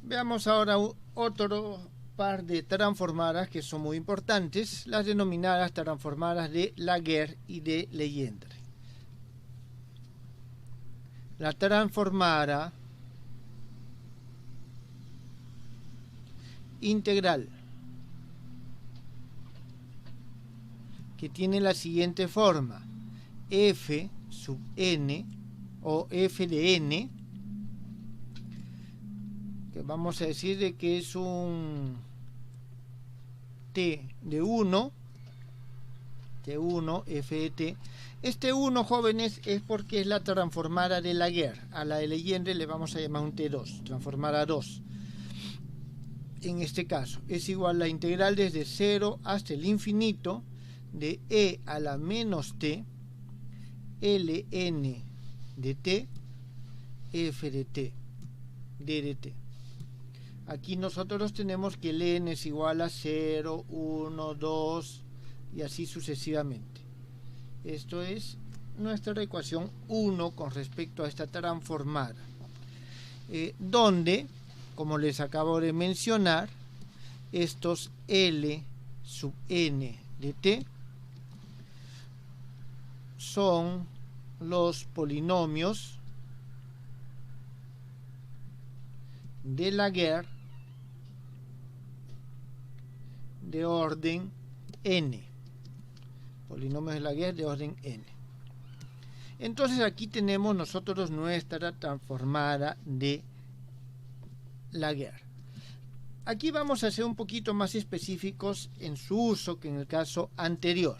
Veamos ahora otro par de transformadas que son muy importantes, las denominadas transformadas de Laguerre y de Legendre. La transformada integral, que tiene la siguiente forma: f sub n o f de n, que vamos a decir de que es un t de 1, t1, f de t. Este 1, jóvenes, es porque es la transformada de Laguerre. A la de Legendre le vamos a llamar un t2, transformada 2. En este caso es igual a la integral desde 0 hasta el infinito de e a la menos t ln de t f de t d de t. Aquí nosotros tenemos que el n es igual a 0, 1, 2 y así sucesivamente. Esto es nuestra ecuación 1 con respecto a esta transformada, donde, como les acabo de mencionar, estos L sub n de t son los polinomios de Laguerre de orden n. Polinomios de Laguerre de orden n. Entonces aquí tenemos nosotros nuestra transformada de Laguerre. Aquí vamos a ser un poquito más específicos en su uso que en el caso anterior.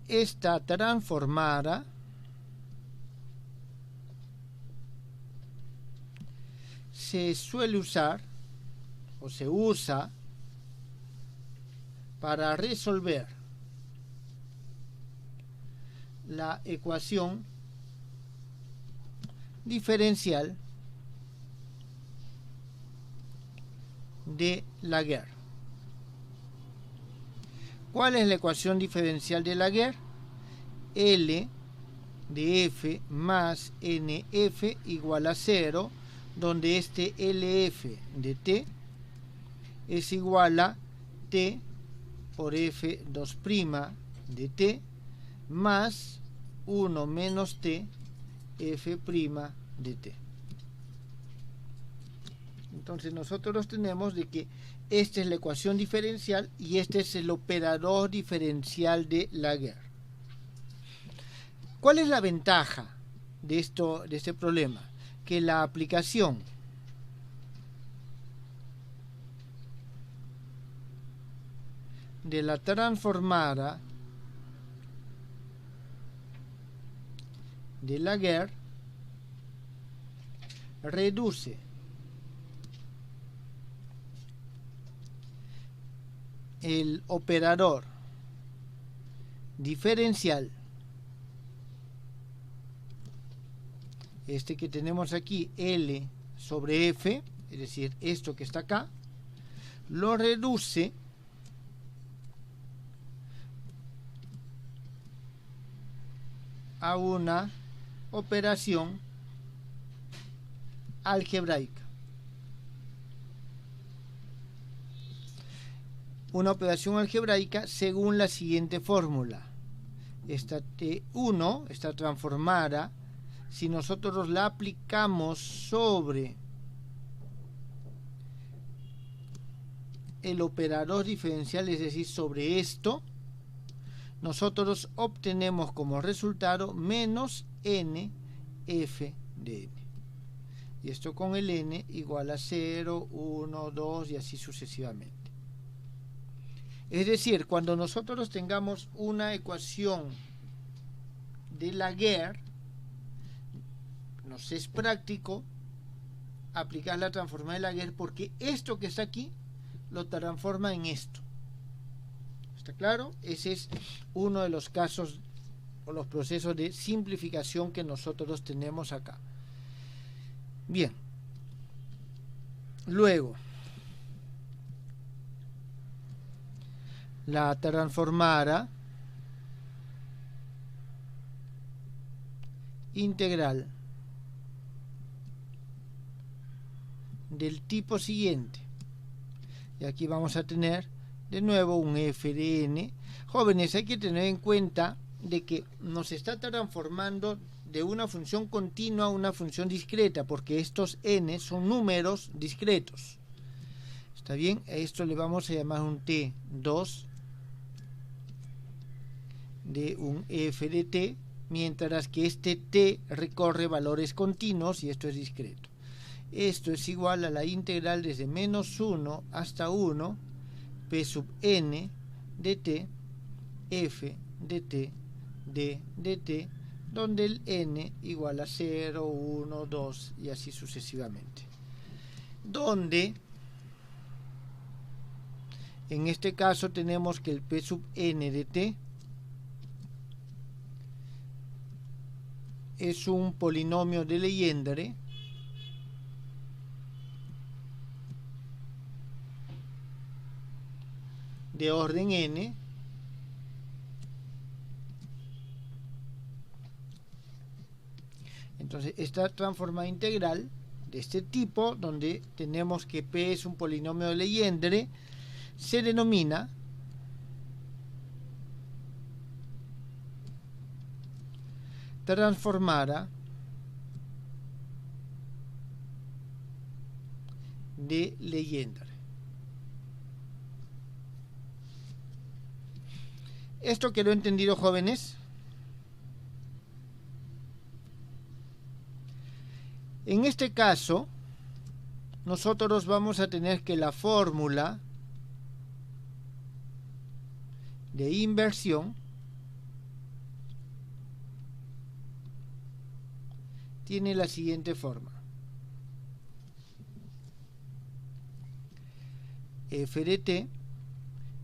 Esta transformada se suele usar o se usa para resolver la ecuación diferencial de Laguerre. ¿Cuál es la ecuación diferencial de Laguerre? L de f más nf igual a 0, donde este LF de t es igual a t por f2' de t más 1 menos t f' de t. Entonces nosotros tenemos de que esta es la ecuación diferencial y este es el operador diferencial de Laguerre. ¿Cuál es la ventaja de este problema? Que la aplicación de la transformada de Laguerre reduce el operador diferencial, este que tenemos aquí, L sobre F, es decir, esto que está acá, lo reduce a una operación algebraica. Una operación algebraica según la siguiente fórmula. Esta T1, esta transformada, si nosotros la aplicamos sobre el operador diferencial, es decir, sobre esto, nosotros obtenemos como resultado menos n f de n. Y esto con el n igual a 0, 1, 2 y así sucesivamente. Es decir, cuando nosotros tengamos una ecuación de Laguerre, nos es práctico aplicar la transformada de Laguerre porque esto que está aquí lo transforma en esto. ¿Está claro? Ese es uno de los casos o los procesos de simplificación que nosotros tenemos acá. Bien. Luego, la transformada integral del tipo siguiente. Y aquí vamos a tener de nuevo un f de n. Jóvenes, hay que tener en cuenta de que nos está transformando de una función continua a una función discreta, porque estos n son números discretos. ¿Está bien? A esto le vamos a llamar un t2 de un f de t, mientras que este t recorre valores continuos y esto es discreto. Esto es igual a la integral desde menos 1 hasta 1 p sub n de t f de t d de t, donde el n igual a 0, 1, 2 y así sucesivamente. Donde en este caso tenemos que el p sub n de t es un polinomio de Legendre de orden n, entonces esta transformada integral de este tipo, donde tenemos que p es un polinomio de Legendre, se denomina transformada de Legendre. ¿Esto quedó entendido, jóvenes? En este caso, nosotros vamos a tener que la fórmula de inversión tiene la siguiente forma. F de t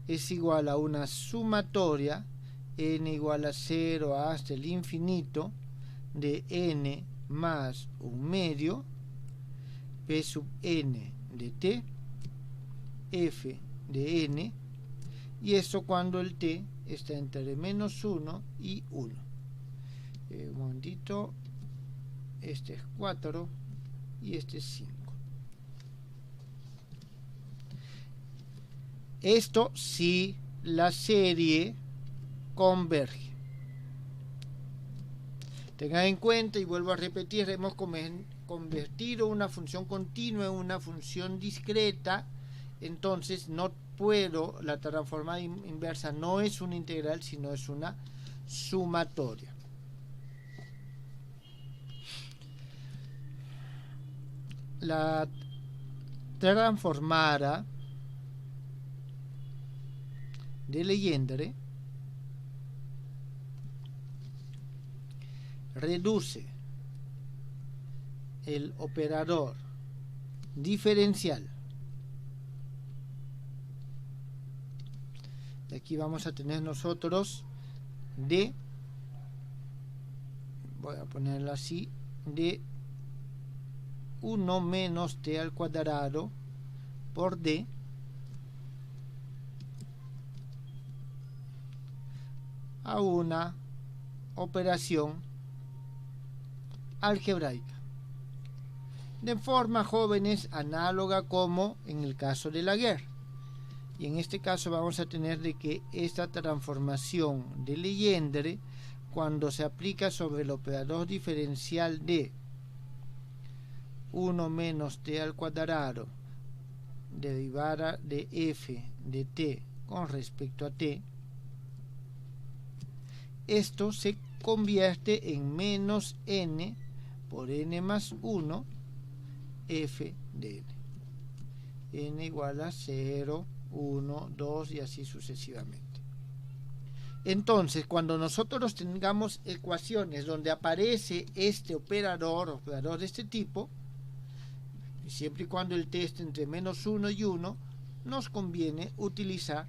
es igual a una sumatoria n igual a 0 hasta el infinito de n más un medio p sub n de t f de n, y eso cuando el t está entre menos 1 y 1. Un momentito, este es 4 y este es 5. Esto si la serie converge. Tengan en cuenta, y vuelvo a repetir, hemos convertido una función continua en una función discreta, entonces no puedo, la transformada inversa no es una integral, sino es una sumatoria. La transformada de Legendre reduce el operador diferencial. Y aquí vamos a tener nosotros d, voy a ponerlo así, de 1 menos t al cuadrado por d a una operación algebraica, de forma, jóvenes, análoga como en el caso de Laguerre. Y en este caso vamos a tener de que esta transformación de Legendre, cuando se aplica sobre el operador diferencial de 1 menos t al cuadrado derivada de f de t con respecto a t, esto se convierte en menos n por n más 1 f de n. N igual a 0, 1, 2 y así sucesivamente. Entonces, cuando nosotros tengamos ecuaciones donde aparece este operador de este tipo, siempre y cuando el t esté entre menos 1 y 1, nos conviene utilizar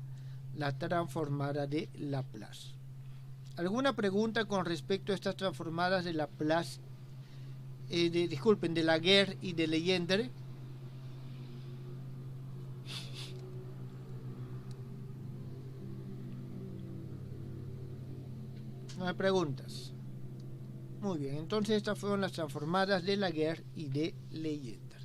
la transformada de Laplace. ¿Alguna pregunta con respecto a estas transformadas de Laplace, de Laguerre y de Legendre? No hay preguntas. Muy bien, entonces estas fueron las transformadas de Laguerre y de Legendre.